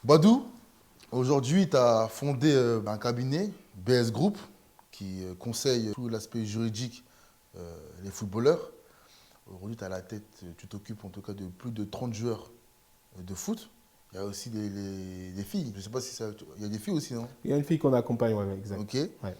Badou, aujourd'hui, tu as fondé un cabinet, BS Group, qui conseille tout l'aspect juridique des footballeurs. Aujourd'hui, tu as la tête, tu t'occupes en tout cas de plus de 30 joueurs de foot. Il y a aussi des filles. Je ne sais pas si ça. Il y a des filles aussi, non? Il y a une fille qu'on accompagne, ouais, exact. Ok. Ouais.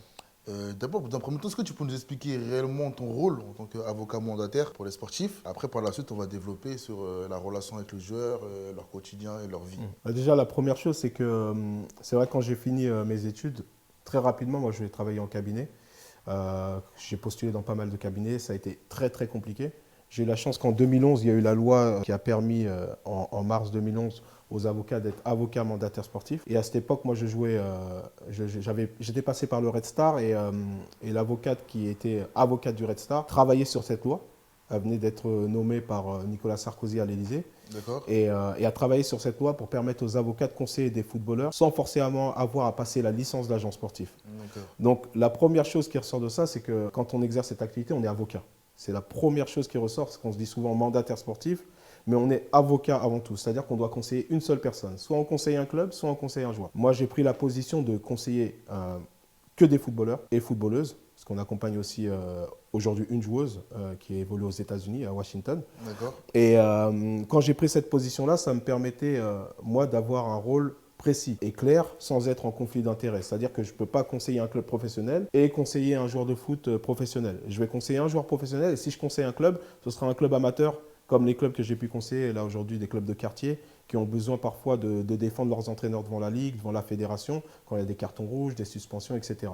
D'abord, dans un premier temps, est-ce que tu peux nous expliquer réellement ton rôle en tant qu'avocat mandataire pour les sportifs? Après, par la suite, on va développer sur la relation avec le joueur, leur quotidien et leur vie. Déjà, la première chose, c'est que c'est vrai, quand j'ai fini mes études, très rapidement, moi, je vais travailler en cabinet. J'ai postulé dans pas mal de cabinets, ça a été très, très compliqué. J'ai eu la chance qu'en 2011, il y a eu la loi qui a permis, en mars 2011, aux avocats d'être avocats mandataires sportifs. Et à cette époque, moi, je jouais, j'étais passé par le Red Star et l'avocate qui était avocate du Red Star travaillait sur cette loi. Elle venait d'être nommée par Nicolas Sarkozy à l'Élysée D'accord. et a travaillé sur cette loi pour permettre aux avocats de conseiller des footballeurs sans forcément avoir à passer la licence d'agent sportif. D'accord. Donc la première chose qui ressort de ça, c'est que quand on exerce cette activité, on est avocat. C'est la première chose qui ressort, c'est qu'on se dit souvent mandataire sportif, mais on est avocat avant tout. C'est-à-dire qu'on doit conseiller une seule personne. Soit on conseille un club, soit on conseille un joueur. Moi, j'ai pris la position de conseiller que des footballeurs et footballeuses, parce qu'on accompagne aussi aujourd'hui une joueuse qui évolue aux États-Unis, à Washington. D'accord. Et quand j'ai pris cette position-là, ça me permettait, moi, d'avoir un rôle précis et clair sans être en conflit d'intérêts. C'est-à-dire que je ne peux pas conseiller un club professionnel et conseiller un joueur de foot professionnel. Je vais conseiller un joueur professionnel et si je conseille un club, ce sera un club amateur comme les clubs que j'ai pu conseiller là aujourd'hui, des clubs de quartier qui ont besoin parfois de défendre leurs entraîneurs devant la ligue, devant la fédération, quand il y a des cartons rouges, des suspensions, etc.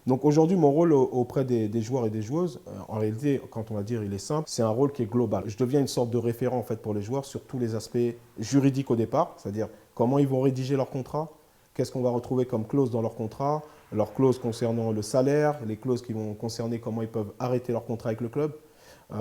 Donc aujourd'hui, mon rôle auprès des joueurs et des joueuses, en réalité, quand on va dire il est simple, c'est un rôle qui est global. Je deviens une sorte de référent en fait pour les joueurs sur tous les aspects juridiques au départ, c'est-à-dire comment ils vont rédiger leur contrat, qu'est-ce qu'on va retrouver comme clause dans leur contrat, leurs clauses concernant le salaire, les clauses qui vont concerner comment ils peuvent arrêter leur contrat avec le club.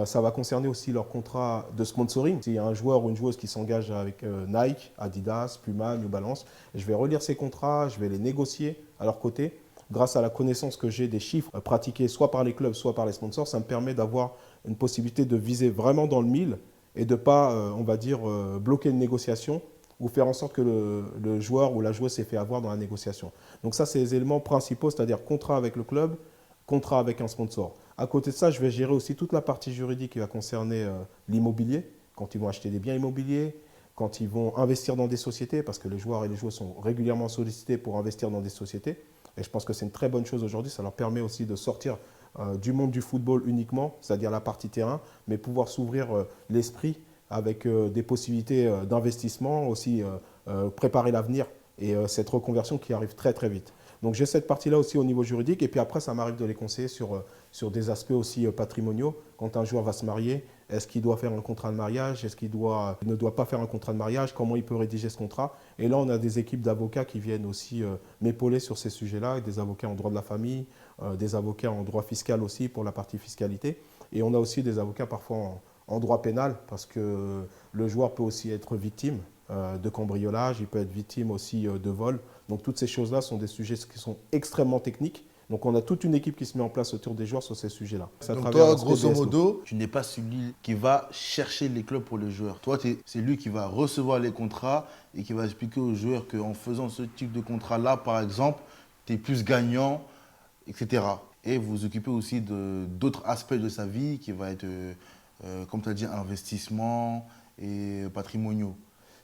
Ça va concerner aussi leur contrat de sponsoring. S'il y a un joueur ou une joueuse qui s'engage avec Nike, Adidas, Puma, New Balance, je vais relire ces contrats, je vais les négocier à leur côté. Grâce à la connaissance que j'ai des chiffres pratiqués soit par les clubs, soit par les sponsors, ça me permet d'avoir une possibilité de viser vraiment dans le mille et de ne pas, on va dire, bloquer une négociation ou faire en sorte que le joueur ou la joueuse s'est fait avoir dans la négociation. Donc ça, c'est les éléments principaux, c'est-à-dire contrat avec le club, contrat avec un sponsor. À côté de ça, je vais gérer aussi toute la partie juridique qui va concerner l'immobilier, quand ils vont acheter des biens immobiliers, quand ils vont investir dans des sociétés, parce que les joueurs et les joueuses sont régulièrement sollicités pour investir dans des sociétés. Et je pense que c'est une très bonne chose aujourd'hui. Ça leur permet aussi de sortir du monde du football uniquement, c'est-à-dire la partie terrain, mais pouvoir s'ouvrir l'esprit avec des possibilités d'investissement, aussi préparer l'avenir et cette reconversion qui arrive très très vite. Donc j'ai cette partie-là aussi au niveau juridique et puis après ça m'arrive de les conseiller sur des aspects aussi patrimoniaux. Quand un joueur va se marier, est-ce qu'il doit faire un contrat de mariage? Est-ce qu'il ne doit pas faire un contrat de mariage? Comment il peut rédiger ce contrat? Et là on a des équipes d'avocats qui viennent aussi m'épauler sur ces sujets-là, des avocats en droit de la famille, des avocats en droit fiscal aussi pour la partie fiscalité. Et on a aussi des avocats parfois en droit pénal parce que le joueur peut aussi être victime de cambriolage, il peut être victime aussi de vol. Donc toutes ces choses-là sont des sujets qui sont extrêmement techniques. Donc on a toute une équipe qui se met en place autour des joueurs sur ces sujets-là. Donc toi, grosso modo, tu n'es pas celui qui va chercher les clubs pour les joueurs. Toi, c'est lui qui va recevoir les contrats et qui va expliquer aux joueurs qu'en faisant ce type de contrat-là, par exemple, tu es plus gagnant, etc. Et vous vous occupez aussi d'autres aspects de sa vie qui va être, comme tu as dit, investissement et patrimoniaux.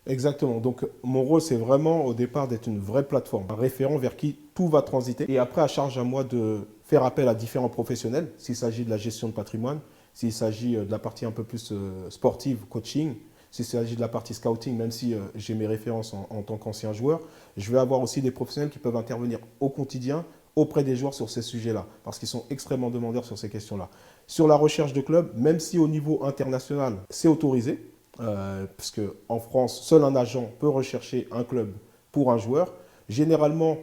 Exactement. Donc mon rôle, c'est vraiment au départ d'être une vraie plateforme, un référent vers qui tout va transiter. Et après, à charge à moi de faire appel à différents professionnels, s'il s'agit de la gestion de patrimoine, s'il s'agit de la partie un peu plus sportive, coaching, s'il s'agit de la partie scouting, même si j'ai mes références en tant qu'ancien joueur, je vais avoir aussi des professionnels qui peuvent intervenir au quotidien auprès des joueurs sur ces sujets-là, parce qu'ils sont extrêmement demandeurs sur ces questions-là. Sur la recherche de clubs, même si au niveau international, c'est autorisé, puisque en France, seul un agent peut rechercher un club pour un joueur. Généralement,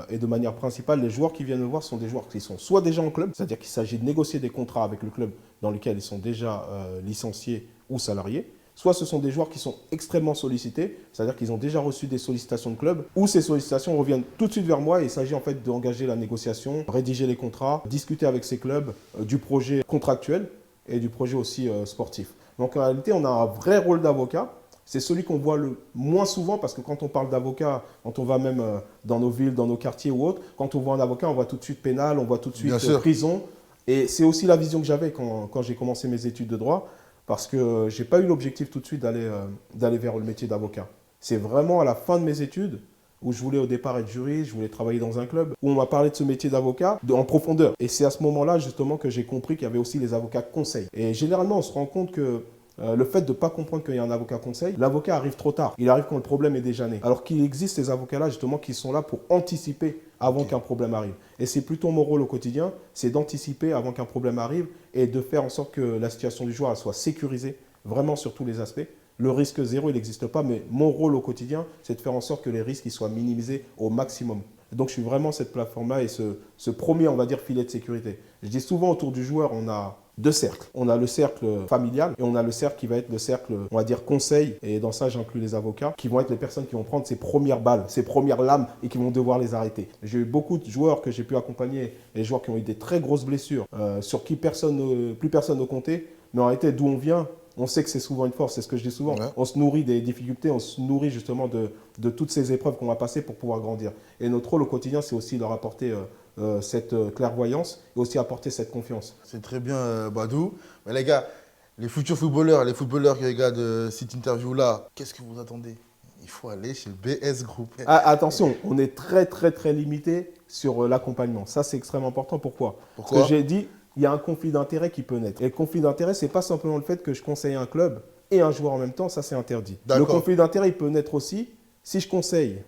et de manière principale, les joueurs qui viennent me voir sont des joueurs qui sont soit déjà en club, c'est-à-dire qu'il s'agit de négocier des contrats avec le club dans lequel ils sont déjà licenciés ou salariés, soit ce sont des joueurs qui sont extrêmement sollicités, c'est-à-dire qu'ils ont déjà reçu des sollicitations de club, ou ces sollicitations reviennent tout de suite vers moi et il s'agit en fait d'engager la négociation, rédiger les contrats, discuter avec ces clubs du projet contractuel et du projet aussi sportif. Donc en réalité, on a un vrai rôle d'avocat C'est celui qu'on voit le moins souvent parce que quand on parle d'avocat, quand on va même dans nos villes, dans nos quartiers ou autres, quand on voit un avocat, on voit tout de suite pénal, on voit tout de suite prison. Et c'est aussi la vision que j'avais quand j'ai commencé mes études de droit parce que je n'ai pas eu l'objectif tout de suite d'aller vers le métier d'avocat. C'est vraiment à la fin de mes études où je voulais au départ être juriste, je voulais travailler dans un club, où on m'a parlé de ce métier d'avocat en profondeur. Et c'est à ce moment-là justement que j'ai compris qu'il y avait aussi les avocats conseils. Et généralement, on se rend compte que le fait de ne pas comprendre qu'il y a un avocat conseil, l'avocat arrive trop tard. Il arrive quand le problème est déjà né. Alors qu'il existe ces avocats-là justement qui sont là pour anticiper avant qu'un problème arrive. Et c'est plutôt mon rôle au quotidien, c'est d'anticiper avant qu'un problème arrive et de faire en sorte que la situation du joueur elle soit sécurisée, vraiment sur tous les aspects. Le risque zéro, il n'existe pas, mais mon rôle au quotidien, c'est de faire en sorte que les risques ils soient minimisés au maximum. Donc, je suis vraiment cette plateforme-là et ce premier, on va dire, filet de sécurité. Je dis souvent autour du joueur, on a deux cercles. On a le cercle familial et on a le cercle qui va être le cercle, on va dire, conseil. Et dans ça, j'inclus les avocats qui vont être les personnes qui vont prendre ces premières balles, ces premières lames et qui vont devoir les arrêter. J'ai eu beaucoup de joueurs que j'ai pu accompagner, les joueurs qui ont eu des très grosses blessures, sur qui plus personne ne comptait. Mais en réalité, d'où on vient, on sait que c'est souvent une force, c'est ce que je dis souvent. Ouais. On se nourrit des difficultés, on se nourrit justement de toutes ces épreuves qu'on va passer pour pouvoir grandir. Et notre rôle au quotidien, c'est aussi leur apporter cette clairvoyance et aussi apporter cette confiance. C'est très bien, Badou. Mais les gars, les futurs footballeurs, les footballeurs qui regardent cette interview-là, qu'est-ce que vous attendez? Il faut aller chez BS Group. Attention, on est très limité sur l'accompagnement. Ça, c'est extrêmement important. Pourquoi? Parce que j'ai dit, il y a un conflit d'intérêt qui peut naître. Et le conflit d'intérêt, ce n'est pas simplement le fait que je conseille un club et un joueur en même temps, ça c'est interdit. Le conflit d'intérêt, il peut naître aussi si je conseille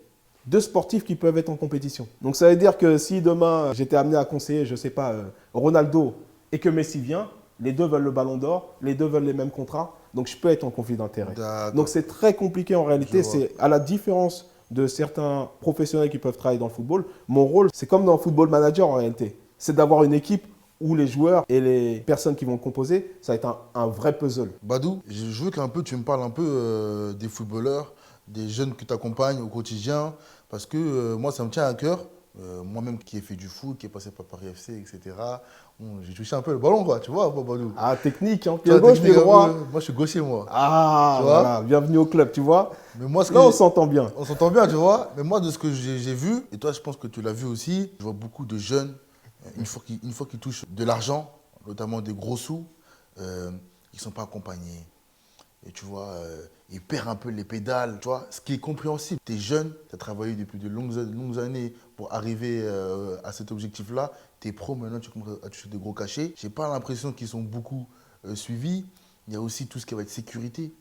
deux sportifs qui peuvent être en compétition. Donc ça veut dire que si demain j'étais amené à conseiller, je ne sais pas, Ronaldo et que Messi vient, les deux veulent le ballon d'or, les deux veulent les mêmes contrats, donc je peux être en conflit d'intérêt. Donc c'est très compliqué en réalité, c'est à la différence de certains professionnels qui peuvent travailler dans le football, mon rôle, c'est comme dans le football manager en réalité, c'est d'avoir une équipe où les joueurs et les personnes qui vont le composer, ça va être un vrai puzzle. Badou, je veux tu me parles un peu des footballeurs, des jeunes que tu accompagnes au quotidien, parce que moi, ça me tient à cœur. Moi-même qui ai fait du foot, qui est passé par Paris FC, etc. J'ai touché un peu le ballon, quoi, tu vois, Badou. Ah, technique, hein, pied gauche, pied droit. Moi, je suis gaucher, moi. Ah, voilà, bienvenue au club, tu vois. Mais moi, là, on s'entend bien. On s'entend bien, tu vois. Mais moi, de ce que j'ai vu, et toi, je pense que tu l'as vu aussi, je vois beaucoup de jeunes. Une fois qu'ils touchent de l'argent, notamment des gros sous, ils ne sont pas accompagnés. Et tu vois, ils perdent un peu les pédales, tu vois, ce qui est compréhensible. Tu es jeune, tu as travaillé depuis de longues années pour arriver à cet objectif-là. Tu es pro, maintenant tu commences à toucher de gros cachets. Je n'ai pas l'impression qu'ils sont beaucoup suivis. Il y a aussi tout ce qui va être sécurité.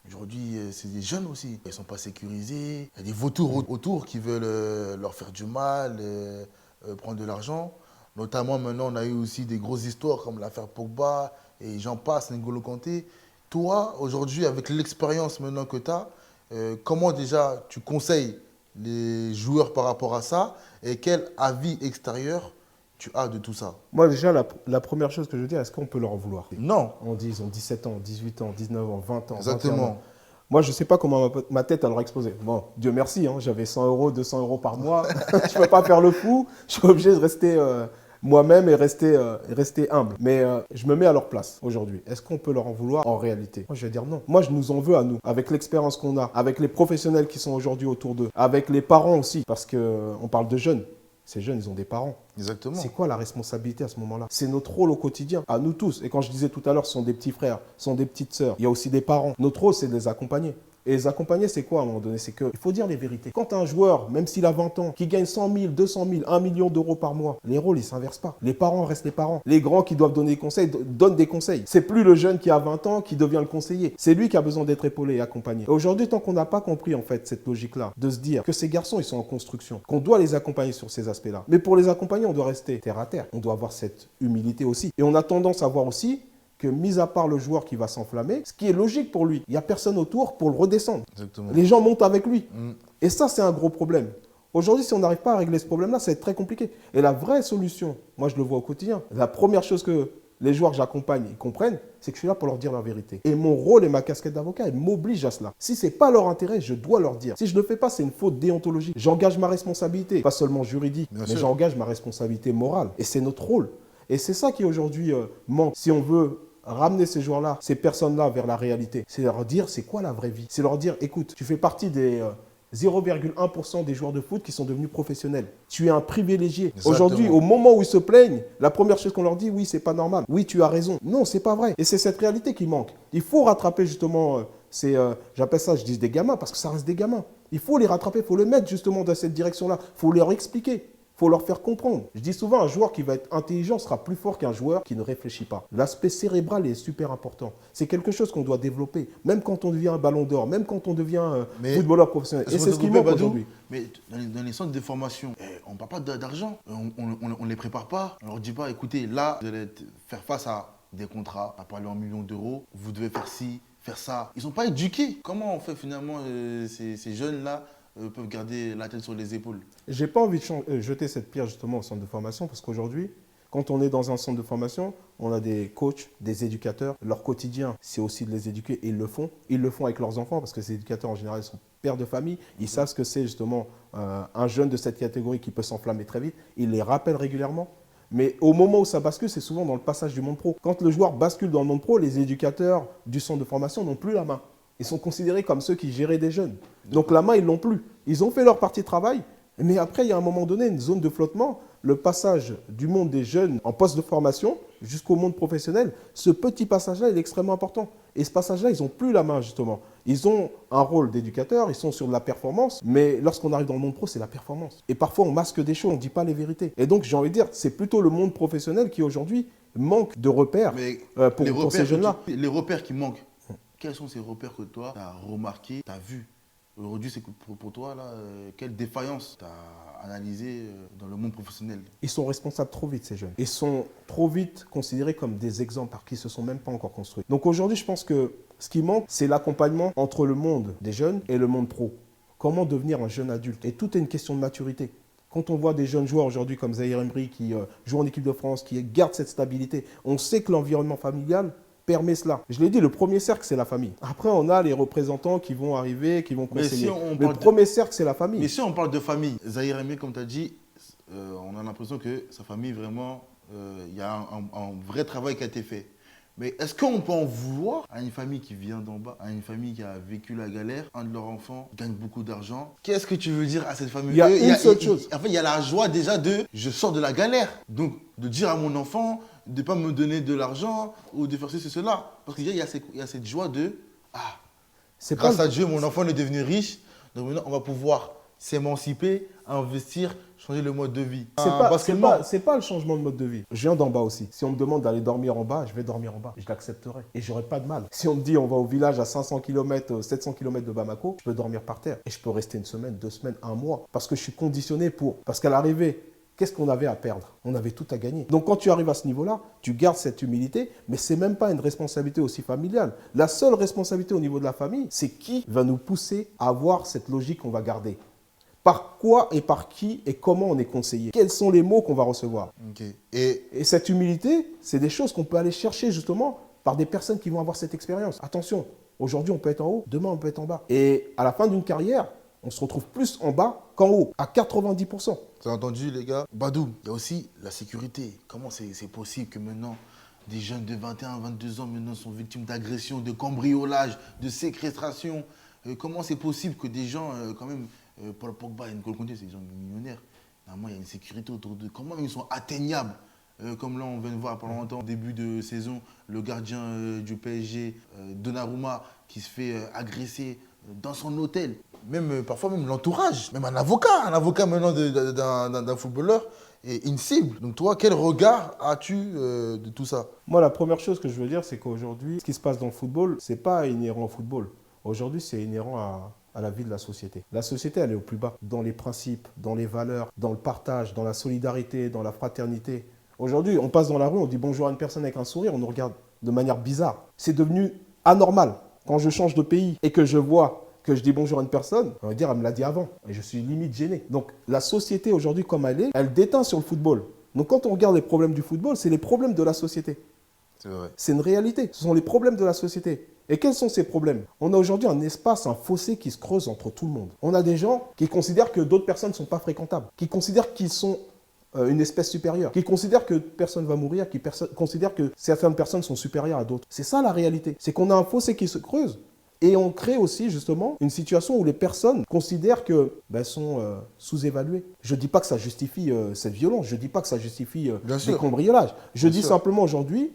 Aujourd'hui, c'est des jeunes aussi. Ils ne sont pas sécurisés. Il y a des vautours autour qui veulent leur faire du mal, prendre de l'argent. Notamment, maintenant, on a eu aussi des grosses histoires comme l'affaire Pogba et j'en passe, N'Golo Kanté. Toi, aujourd'hui, avec l'expérience maintenant que tu as, comment déjà tu conseilles les joueurs par rapport à ça et quel avis extérieur tu as de tout ça? Moi, déjà, la première chose que je veux dire, est-ce qu'on peut leur en vouloir? Non. Ils ont 17 ans, 18 ans, 19 ans, 20 ans. Exactement. 21 ans. Moi, je ne sais pas comment ma tête leur a explosé. Bon, Dieu merci, hein, j'avais 100 euros, 200 euros par mois. Je ne peux pas faire le fou. Je suis obligé de rester moi-même et rester humble. Mais je me mets à leur place aujourd'hui. Est-ce qu'on peut leur en vouloir en réalité? Moi, je vais dire non. Moi, je nous en veux à nous, avec l'expérience qu'on a, avec les professionnels qui sont aujourd'hui autour d'eux, avec les parents aussi, parce qu'on parle de jeunes. Ces jeunes, ils ont des parents. Exactement. C'est quoi la responsabilité à ce moment-là? C'est notre rôle au quotidien, à nous tous. Et quand je disais tout à l'heure, ce sont des petits frères, ce sont des petites sœurs. Il y a aussi des parents. Notre rôle, c'est de les accompagner. Et les accompagner, c'est quoi à un moment donné? C'est qu'il faut dire les vérités. Quand tu as un joueur, même s'il a 20 ans, qui gagne 100 000, 200 000, 1 million d'euros par mois, les rôles, ils ne s'inversent pas. Les parents restent les parents. Les grands qui doivent donner des conseils, donnent des conseils. C'est plus le jeune qui a 20 ans qui devient le conseiller. C'est lui qui a besoin d'être épaulé et accompagné. Et aujourd'hui, tant qu'on n'a pas compris en fait cette logique-là, de se dire que ces garçons, ils sont en construction, qu'on doit les accompagner sur ces aspects-là. Mais pour les accompagner, on doit rester terre à terre. On doit avoir cette humilité aussi. Et on a tendance à voir aussi que, mis à part le joueur qui va s'enflammer, ce qui est logique pour lui, il n'y a personne autour pour le redescendre. Exactement. Les gens montent avec lui. Et ça, c'est un gros problème. Aujourd'hui, si on n'arrive pas à régler ce problème-là, ça va être très compliqué. Et la vraie solution, moi je le vois au quotidien, la première chose que les joueurs que j'accompagne comprennent, c'est que je suis là pour leur dire la vérité. Et mon rôle et ma casquette d'avocat, elle m'oblige à cela. Si ce n'est pas leur intérêt, je dois leur dire. Si je ne le fais pas, c'est une faute déontologique. J'engage ma responsabilité, pas seulement juridique, mais j'engage ma responsabilité morale. Et c'est notre rôle. Et c'est ça qui aujourd'hui manque. Si on veut ramener ces joueurs-là, ces personnes-là vers la réalité. C'est leur dire c'est quoi la vraie vie. C'est leur dire écoute, tu fais partie des 0,1% des joueurs de foot qui sont devenus professionnels. Tu es un privilégié. Aujourd'hui, au moment où ils se plaignent, la première chose qu'on leur dit, oui, c'est pas normal. Oui, tu as raison. Non, c'est pas vrai. Et c'est cette réalité qui manque. Il faut rattraper justement j'appelle ça, je dis des gamins, parce que ça reste des gamins. Il faut les rattraper, il faut les mettre justement dans cette direction-là. Il faut leur expliquer. Il faut leur faire comprendre. Je dis souvent, un joueur qui va être intelligent sera plus fort qu'un joueur qui ne réfléchit pas. L'aspect cérébral est super important. C'est quelque chose qu'on doit développer, même quand on devient un ballon d'or, même quand on devient footballeur professionnel. Et c'est ce qui manque aujourd'hui. Mais dans les centres de formation, on ne parle pas d'argent. On ne les prépare pas. On ne leur dit pas, écoutez, là, vous allez faire face à des contrats, à parler en millions d'euros. Vous devez faire ci, faire ça. Ils ne sont pas éduqués. Comment on fait finalement ces jeunes-là peuvent garder la tête sur les épaules? J'ai pas envie de jeter cette pierre justement au centre de formation parce qu'aujourd'hui, quand on est dans un centre de formation, on a des coachs, des éducateurs. Leur quotidien, c'est aussi de les éduquer et ils le font. Ils le font avec leurs enfants parce que ces éducateurs en général sont pères de famille. Ils savent ce que c'est justement un jeune de cette catégorie qui peut s'enflammer très vite. Ils les rappellent régulièrement. Mais au moment où ça bascule, c'est souvent dans le passage du monde pro. Quand le joueur bascule dans le monde pro, les éducateurs du centre de formation n'ont plus la main. Ils sont considérés comme ceux qui géraient des jeunes. Donc la main, ils ne l'ont plus. Ils ont fait leur partie de travail, mais après, il y a un moment donné, une zone de flottement. Le passage du monde des jeunes en poste de formation jusqu'au monde professionnel, ce petit passage-là, il est extrêmement important. Et ce passage-là, ils n'ont plus la main, justement. Ils ont un rôle d'éducateur, ils sont sur de la performance, mais lorsqu'on arrive dans le monde pro, c'est la performance. Et parfois, on masque des choses, on ne dit pas les vérités. Et donc, j'ai envie de dire, c'est plutôt le monde professionnel qui, aujourd'hui, manque de repères pour ces jeunes-là. Les repères qui manquent, quels sont ces repères que toi, tu as remarqués, tu as vus? Aujourd'hui, c'est pour toi, là, quelle défaillance tu as analysée dans le monde professionnel? Ils sont responsables trop vite, ces jeunes. Ils sont trop vite considérés comme des exemples par qui ne se sont même pas encore construits. Donc aujourd'hui, je pense que ce qui manque, c'est l'accompagnement entre le monde des jeunes et le monde pro. Comment devenir un jeune adulte? Et tout est une question de maturité. Quand on voit des jeunes joueurs aujourd'hui comme Zahir Emery qui jouent en équipe de France, qui gardent cette stabilité, on sait que l'environnement familial permet cela. Je l'ai dit, le premier cercle, c'est la famille. Après, on a les représentants qui vont arriver, qui vont conseiller. Mais le premier cercle, c'est la famille. Mais si on parle de famille, Zahir Emery, comme tu as dit, on a l'impression que sa famille, vraiment, il y a un vrai travail qui a été fait. Mais est-ce qu'on peut en vouloir à une famille qui vient d'en bas, à une famille qui a vécu la galère, un de leurs enfants gagne beaucoup d'argent? Qu'est-ce que tu veux dire à cette famille? Il y a une seule chose. En fait, il y a la joie déjà de « je sors de la galère ». Donc, de dire à mon enfant de ne pas me donner de l'argent ou de faire ceci, cela. Parce qu'il y a cette joie de « ah, grâce à Dieu, mon enfant est devenu riche, donc maintenant, on va pouvoir s'émanciper, investir, changer le mode de vie. » C'est pas le changement de mode de vie. Je viens d'en bas aussi. Si on me demande d'aller dormir en bas, je vais dormir en bas. Je l'accepterai. Et j'aurai pas de mal. Si on me dit on va au village à 500 km, 700 km de Bamako, je peux dormir par terre. Et je peux rester une semaine, 2 semaines, 1 mois. Parce que je suis conditionné pour. Parce qu'à l'arrivée, qu'est-ce qu'on avait à perdre? On avait tout à gagner. Donc quand tu arrives à ce niveau-là, tu gardes cette humilité, mais ce n'est même pas une responsabilité aussi familiale. La seule responsabilité au niveau de la famille, c'est qui va nous pousser à avoir cette logique qu'on va garder. Par quoi et par qui et comment on est conseillé? Quels sont les mots qu'on va recevoir? Okay. Et cette humilité, c'est des choses qu'on peut aller chercher justement par des personnes qui vont avoir cette expérience. Attention, aujourd'hui on peut être en haut, demain on peut être en bas. Et à la fin d'une carrière, on se retrouve plus en bas qu'en haut, à 90%. Vous avez entendu les gars? Badou, il y a aussi la sécurité. Comment c'est possible que maintenant, des jeunes de 21, 22 ans maintenant sont victimes d'agressions, de cambriolages, de séquestration? Comment c'est possible que des gens, quand même, Paul Pogba et N'Golo Kanté, c'est des gens millionnaires. Normalement, il y a une sécurité autour d'eux. Comment ils sont atteignables? Comme là, on vient de voir pendant longtemps, début de saison, le gardien du PSG, Donnarumma, qui se fait agresser dans son hôtel. Même, parfois même l'entourage, même un avocat maintenant d'un footballeur est une cible. Donc toi, quel regard as-tu de tout ça? Moi, la première chose que je veux dire, c'est qu'aujourd'hui, ce qui se passe dans le football, ce n'est pas inhérent au football. Aujourd'hui, c'est inhérent à la vie de la société. La société, elle est au plus bas, dans les principes, dans les valeurs, dans le partage, dans la solidarité, dans la fraternité. Aujourd'hui, on passe dans la rue, on dit bonjour à une personne avec un sourire, on nous regarde de manière bizarre. C'est devenu anormal. Quand je change de pays et que je vois que je dis bonjour à une personne, on va dire elle me l'a dit avant. Et je suis limite gêné. Donc la société aujourd'hui comme elle est, elle déteint sur le football. Donc quand on regarde les problèmes du football, c'est les problèmes de la société. C'est vrai. C'est une réalité. Ce sont les problèmes de la société. Et quels sont ces problèmes? On a aujourd'hui un espace, un fossé qui se creuse entre tout le monde. On a des gens qui considèrent que d'autres personnes ne sont pas fréquentables, qui considèrent qu'ils sont une espèce supérieure, qui considère que personne ne va mourir, qui considère que certaines personnes sont supérieures à d'autres. C'est ça la réalité. C'est qu'on a un fossé qui se creuse. Et on crée aussi justement une situation où les personnes considèrent qu'elles sont sous-évaluées. Je ne dis pas que ça justifie cette violence, je ne dis pas que ça justifie des cambriolages. Je dis simplement aujourd'hui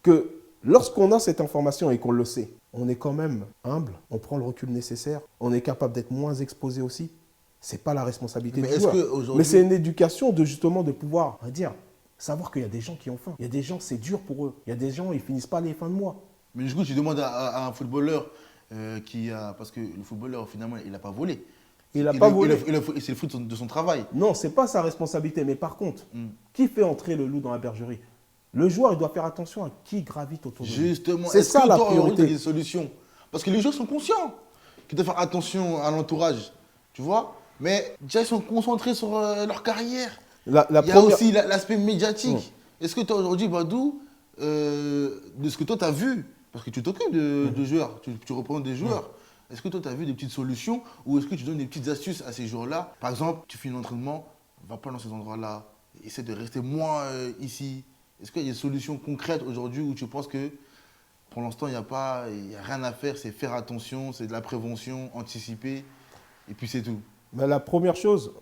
que lorsqu'on a cette information et qu'on le sait, on est quand même humble, on prend le recul nécessaire, on est capable d'être moins exposé aussi. Ce n'est pas la responsabilité du joueur. Mais c'est une éducation justement de pouvoir savoir qu'il y a des gens qui ont faim. Il y a des gens, c'est dur pour eux. Il y a des gens, ils ne finissent pas les fins de mois. Mais du coup, tu demandes à un footballeur parce que le footballeur, finalement, il n'a pas volé. Il n'a pas volé. C'est le fruit de son travail. Non, ce n'est pas sa responsabilité. Mais par contre, qui fait entrer le loup dans la bergerie? Le joueur, il doit faire attention à qui gravite autour de lui. Justement, c'est ça la priorité. Des solutions. Parce que les joueurs sont conscients qu'ils doivent faire attention à l'entourage. Tu vois? Mais déjà, ils sont concentrés sur leur carrière. Il y a aussi l'aspect médiatique. Est-ce que toi, aujourd'hui, Badou, de ce que toi, tu as vu, parce que tu t'occupes de joueurs, tu représentes des joueurs, est-ce que toi, tu as vu des petites solutions ou est-ce que tu donnes des petites astuces à ces joueurs-là? Par exemple, tu finis l'entraînement, va pas dans ces endroits-là, essaie de rester moins ici. Est-ce qu'il y a des solutions concrètes aujourd'hui où tu penses que pour l'instant, il n'y a rien à faire, c'est faire attention, c'est de la prévention, anticiper, et puis c'est tout? La première chose,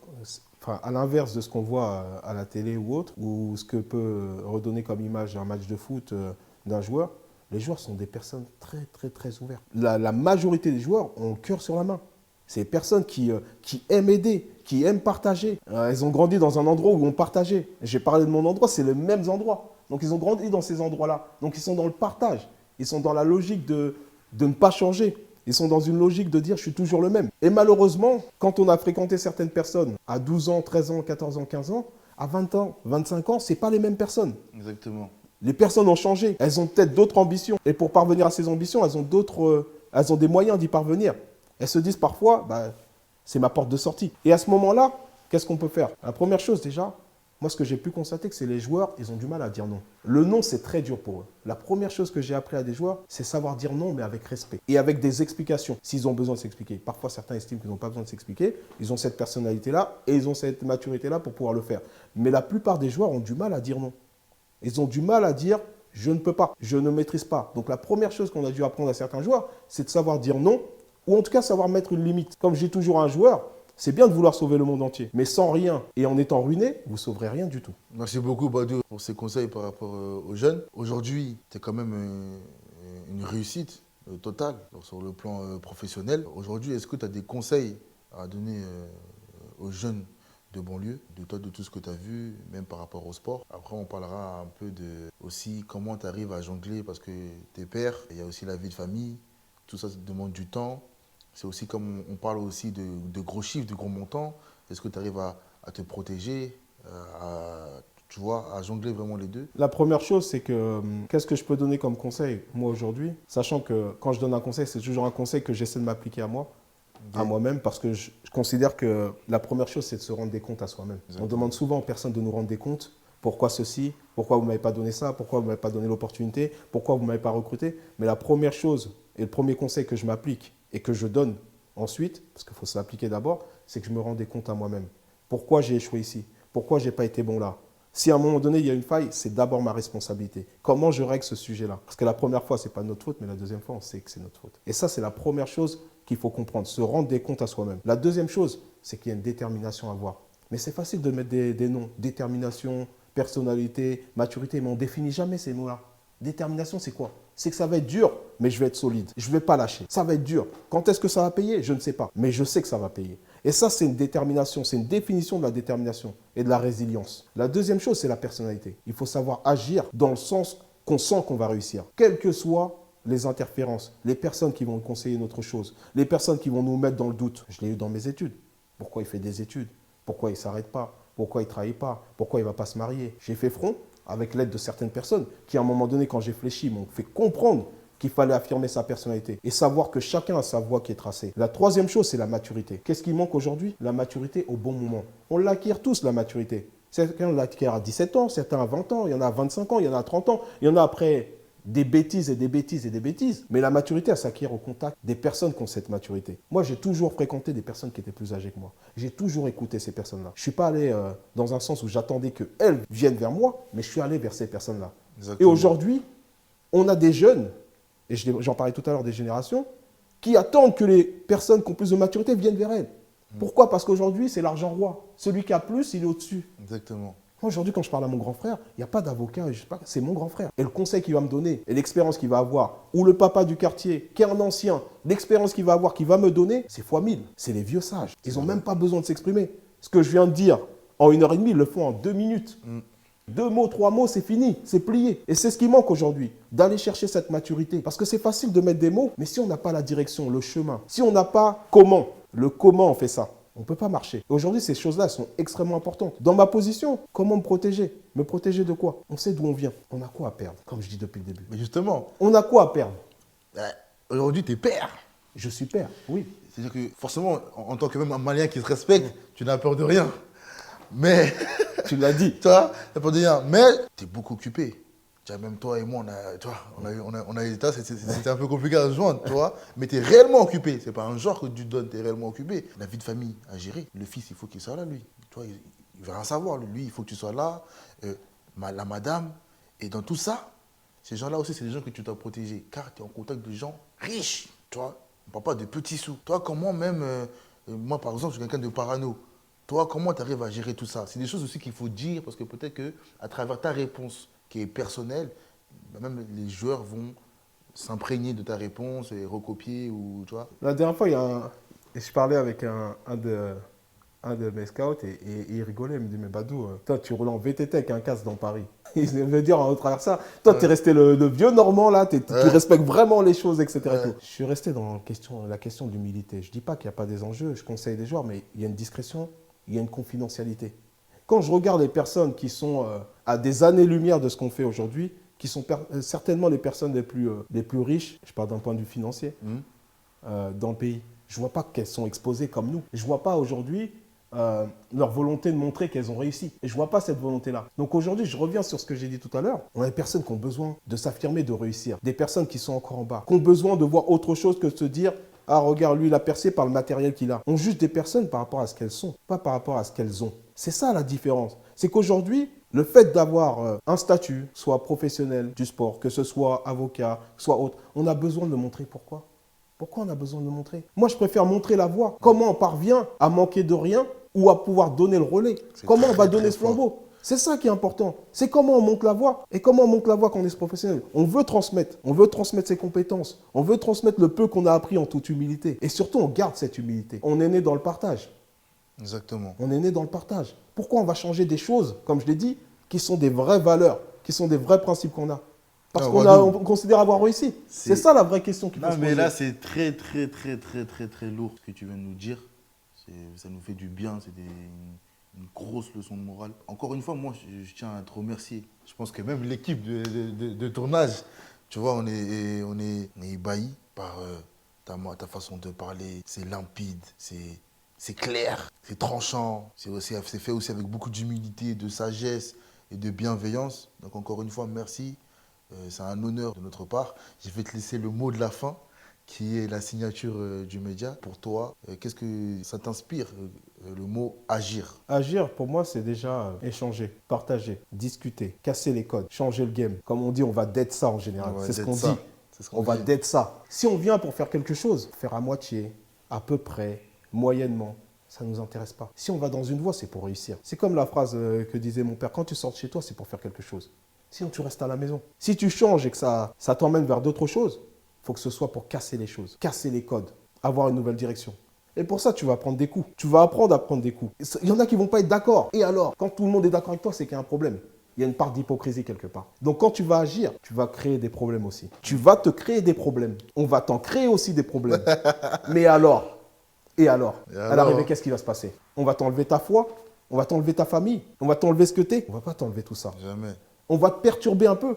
à l'inverse de ce qu'on voit à la télé ou autre, ou ce que peut redonner comme image un match de foot d'un joueur, les joueurs sont des personnes très, très, très ouvertes. La majorité des joueurs ont le cœur sur la main. C'est des personnes qui aiment aider, qui aiment partager. Elles ont grandi dans un endroit où on partageait. J'ai parlé de mon endroit, c'est les mêmes endroits. Donc ils ont grandi dans ces endroits-là. Donc ils sont dans le partage. Ils sont dans la logique de ne pas changer. Ils sont dans une logique de dire « je suis toujours le même ». Et malheureusement, quand on a fréquenté certaines personnes à 12 ans, 13 ans, 14 ans, 15 ans, à 20 ans, 25 ans, ce n'est pas les mêmes personnes. Exactement. Les personnes ont changé. Elles ont peut-être d'autres ambitions. Et pour parvenir à ces ambitions, elles ont des moyens d'y parvenir. Elles se disent parfois c'est ma porte de sortie. Et à ce moment-là, qu'est-ce qu'on peut faire? La première chose déjà, moi ce que j'ai pu constater, c'est que les joueurs, ils ont du mal à dire non. Le non, c'est très dur pour eux. La première chose que j'ai appris à des joueurs, c'est savoir dire non, mais avec respect. Et avec des explications, s'ils ont besoin de s'expliquer. Parfois, certains estiment qu'ils n'ont pas besoin de s'expliquer. Ils ont cette personnalité-là et ils ont cette maturité-là pour pouvoir le faire. Mais la plupart des joueurs ont du mal à dire non. Ils ont du mal à dire « je ne peux pas, je ne maîtrise pas ». Donc la première chose qu'on a dû apprendre à certains joueurs, c'est de savoir dire non, ou en tout cas savoir mettre une limite. Comme j'ai toujours un joueur, c'est bien de vouloir sauver le monde entier, mais sans rien et en étant ruiné, vous ne sauverez rien du tout. Merci beaucoup Badou pour ces conseils par rapport aux jeunes. Aujourd'hui, tu es quand même une réussite totale sur le plan professionnel. Aujourd'hui, est-ce que tu as des conseils à donner aux jeunes de banlieue, de tout ce que tu as vu, même par rapport au sport? Après, on parlera un peu aussi comment tu arrives à jongler, parce que tu es père, il y a aussi la vie de famille, tout ça demande du temps. C'est aussi comme on parle aussi de gros chiffres, de gros montants. Est-ce que tu arrives à te protéger, à jongler vraiment les deux? La première chose, c'est que qu'est-ce que je peux donner comme conseil, moi, aujourd'hui? Sachant que quand je donne un conseil, c'est toujours un conseil que j'essaie de m'appliquer à moi. À moi-même, parce que je considère que la première chose, c'est de se rendre des comptes à soi-même. On demande souvent aux personnes de nous rendre des comptes. Pourquoi ceci? Pourquoi vous ne m'avez pas donné ça? Pourquoi vous ne m'avez pas donné l'opportunité? Pourquoi vous ne m'avez pas recruté? Mais la première chose et le premier conseil que je m'applique et que je donne ensuite, parce qu'il faut se l'appliquer d'abord, c'est que je me rende des comptes à moi-même. Pourquoi j'ai échoué ici? Pourquoi je n'ai pas été bon là? Si à un moment donné, il y a une faille, c'est d'abord ma responsabilité. Comment je règle ce sujet-là? Parce que la première fois, ce n'est pas notre faute, mais la deuxième fois, on sait que c'est notre faute. Et ça, c'est la première chose qu'il faut comprendre, se rendre des comptes à soi-même. La deuxième chose, c'est qu'il y a une détermination à avoir. Mais c'est facile de mettre des noms, détermination, personnalité, maturité, mais on ne définit jamais ces mots-là. Détermination, c'est quoi? C'est que ça va être dur, mais je vais être solide. Je ne vais pas lâcher. Ça va être dur. Quand est-ce que ça va payer? Je ne sais pas, mais je sais que ça va payer. Et ça, c'est une détermination, c'est une définition de la détermination et de la résilience. La deuxième chose, c'est la personnalité. Il faut savoir agir dans le sens qu'on sent qu'on va réussir, quelles que soient les interférences, les personnes qui vont nous conseiller notre chose, les personnes qui vont nous mettre dans le doute. Je l'ai eu dans mes études. Pourquoi il fait des études? Pourquoi il ne s'arrête pas? Pourquoi il ne travaille pas? Pourquoi il ne va pas se marier? J'ai fait front avec l'aide de certaines personnes qui, à un moment donné, quand j'ai fléchi, m'ont fait comprendre qu'il fallait affirmer sa personnalité et savoir que chacun a sa voie qui est tracée. La troisième chose, c'est la maturité. Qu'est-ce qui manque aujourd'hui? La maturité au bon moment. On l'acquiert tous, la maturité. Certains l'acquièrent à 17 ans, certains à 20 ans, il y en a à 25 ans, il y en a à 30 ans, il y en a après des bêtises et des bêtises et des bêtises. Mais la maturité, elle s'acquiert au contact des personnes qui ont cette maturité. Moi, j'ai toujours fréquenté des personnes qui étaient plus âgées que moi. J'ai toujours écouté ces personnes-là. Je ne suis pas allé dans un sens où j'attendais qu'elles viennent vers moi, mais je suis allé vers ces personnes-là. Et aujourd'hui, on a des jeunes, et j'en parlais tout à l'heure des générations, qui attendent que les personnes qui ont plus de maturité viennent vers elles. Pourquoi? Parce qu'aujourd'hui, c'est l'argent roi. Celui qui a plus, il est au-dessus. Exactement. Moi, aujourd'hui, quand je parle à mon grand frère, il n'y a pas d'avocat, c'est mon grand frère. Et le conseil qu'il va me donner, et l'expérience qu'il va avoir, ou le papa du quartier, qui est un ancien, l'expérience qu'il va avoir, qu'il va me donner, c'est fois 1000. C'est les vieux sages. Ils n'ont même pas besoin de s'exprimer. Ce que je viens de dire en 1h30, ils le font en 2 minutes. 2 mots, 3 mots, c'est fini, c'est plié. Et c'est ce qui manque aujourd'hui, d'aller chercher cette maturité. Parce que c'est facile de mettre des mots, mais si on n'a pas la direction, le chemin, si on n'a pas comment, le comment on fait ça, on ne peut pas marcher. Et aujourd'hui, ces choses-là sont extrêmement importantes. Dans ma position, comment me protéger? Me protéger de quoi? On sait d'où on vient. On a quoi à perdre, comme je dis depuis le début. Mais justement, on a quoi à perdre? Aujourd'hui, tu es père. Je suis père, oui. C'est-à-dire que forcément, en tant que même un Malien qui se respecte, tu n'as peur de rien. Mais, tu l'as dit. Toi, tu n'as peur de rien. Mais tu es beaucoup occupé. Même toi et moi, on a eu des tas, c'était un peu compliqué à se joindre, tu vois. Mais tu es réellement occupé. Ce n'est pas un genre que tu donnes, tu es réellement occupé. La vie de famille à gérer. Le fils, il faut qu'il soit là, lui. Tu vois, il ne veut rien savoir. Lui, il faut que tu sois là. La madame. Et dans tout ça, ces gens-là aussi, c'est des gens que tu dois protéger. Car tu es en contact de gens riches, tu vois. On ne parle pas de petits sous. Toi, comment même, moi, par exemple, je suis quelqu'un de parano. Toi, comment tu arrives à gérer tout ça? C'est des choses aussi qu'il faut dire parce que peut-être qu'à travers ta réponse, qui est personnel, même les joueurs vont s'imprégner de ta réponse et recopier ou tu vois. La dernière fois, je parlais avec un de mes scouts et il rigolait, il me dit mais Badou, toi tu roules en VTT avec un casque dans Paris. Il veut dire au travers ça, toi tu es resté le vieux Normand là, tu respectes vraiment les choses, etc. Et tout. Je suis resté dans la question de l'humilité. Je ne dis pas qu'il n'y a pas des enjeux, je conseille des joueurs, mais il y a une discrétion, il y a une confidentialité. Quand je regarde les personnes qui sont à des années-lumière de ce qu'on fait aujourd'hui, qui sont certainement les personnes les plus riches, je parle d'un point de vue financier, dans le pays, je ne vois pas qu'elles sont exposées comme nous. Je ne vois pas aujourd'hui leur volonté de montrer qu'elles ont réussi. Et je ne vois pas cette volonté-là. Donc aujourd'hui, je reviens sur ce que j'ai dit tout à l'heure. On a des personnes qui ont besoin de s'affirmer, de réussir. Des personnes qui sont encore en bas, qui ont besoin de voir autre chose que de se dire « Ah, regarde, lui, il a percé par le matériel qu'il a. » On juge des personnes par rapport à ce qu'elles sont, pas par rapport à ce qu'elles ont. C'est ça la différence. C'est qu'aujourd'hui, le fait d'avoir un statut, soit professionnel du sport, que ce soit avocat, soit autre, on a besoin de le montrer. Pourquoi? Pourquoi on a besoin de le montrer? Moi, je préfère montrer la voie. Comment on parvient à manquer de rien ou à pouvoir donner le relais? Comment on va donner ce flambeau? C'est ça qui est important. C'est comment on monte la voie. Et comment on monte la voie quand on est professionnel? On veut transmettre. On veut transmettre ses compétences. On veut transmettre le peu qu'on a appris en toute humilité. Et surtout, on garde cette humilité. On est né dans le partage. Exactement. On est né dans le partage. Pourquoi on va changer des choses, comme je l'ai dit, qui sont des vraies valeurs, qui sont des vrais principes qu'on a? Parce qu'on considère avoir réussi. C'est ça la vraie question qu'il faut se poser. Mais là, c'est très lourd ce que tu viens de nous dire. Ça nous fait du bien, c'est une grosse leçon de morale. Encore une fois, moi, je tiens à te remercier. Je pense que même l'équipe de tournage, tu vois, on est ébahis par ta façon de parler. C'est limpide, c'est clair, c'est tranchant. C'est fait aussi avec beaucoup d'humilité, de sagesse et de bienveillance. Donc encore une fois, merci. C'est un honneur de notre part. Je vais te laisser le mot de la fin, qui est la signature du média. Pour toi, qu'est-ce que ça t'inspire, le mot agir? Agir, pour moi, c'est déjà échanger, partager, discuter, casser les codes, changer le game. Comme on dit, on va dead ça en général. C'est ce qu'on dit. On va dead ça. Si on vient pour faire quelque chose, faire à moitié, à peu près, moyennement, ça ne nous intéresse pas. Si on va dans une voie, c'est pour réussir. C'est comme la phrase que disait mon père, quand tu sors de chez toi, c'est pour faire quelque chose. Sinon, tu restes à la maison. Si tu changes et que ça t'emmène vers d'autres choses, il faut que ce soit pour casser les choses, casser les codes, avoir une nouvelle direction. Et pour ça, tu vas prendre des coups. Tu vas apprendre à prendre des coups. Il y en a qui ne vont pas être d'accord. Et alors, quand tout le monde est d'accord avec toi, c'est qu'il y a un problème. Il y a une part d'hypocrisie quelque part. Donc quand tu vas agir, tu vas créer des problèmes aussi. Tu vas te créer des problèmes. On va t'en créer aussi des problèmes. Mais alors? Et alors? À l'arrivée, qu'est-ce qui va se passer? On va t'enlever ta foi, on va t'enlever ta famille, on va t'enlever ce que t'es. On ne va pas t'enlever tout ça. Jamais. On va te perturber un peu.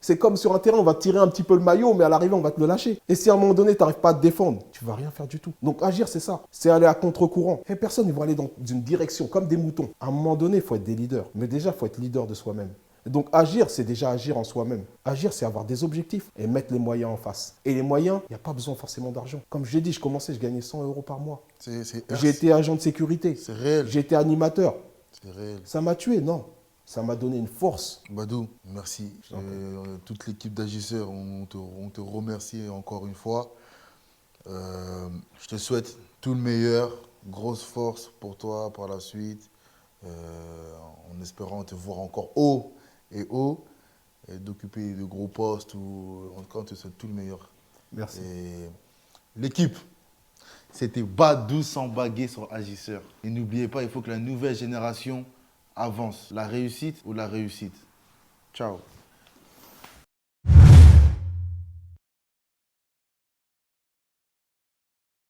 C'est comme sur un terrain, on va te tirer un petit peu le maillot, mais à l'arrivée, on va te le lâcher. Et si à un moment donné, tu n'arrives pas à te défendre, tu ne vas rien faire du tout. Donc agir, c'est ça. C'est aller à contre-courant. Et personne ne va aller dans une direction, comme des moutons. À un moment donné, il faut être des leaders. Mais déjà, il faut être leader de soi-même. Donc agir, c'est déjà agir en soi-même. Agir, c'est avoir des objectifs et mettre les moyens en face. Et les moyens, il n'y a pas besoin forcément d'argent. Comme je l'ai dit, je commençais, je gagnais 100 euros par mois. J'ai été agent de sécurité. C'est réel. J'ai été animateur. C'est réel. Ça m'a tué, non. Ça m'a donné une force. Badou, merci. Toute l'équipe d'Agisseurs, on te remercie encore une fois. Je te souhaite tout le meilleur, grosse force pour toi par la suite, en espérant te voir encore haut et haut, et d'occuper de gros postes, ou en tout cas on te souhaite tout le meilleur. Merci. Et l'équipe, c'était Badou Sambagué sur Agisseurs. Et n'oubliez pas, il faut que la nouvelle génération avance. La réussite ou la réussite. Ciao.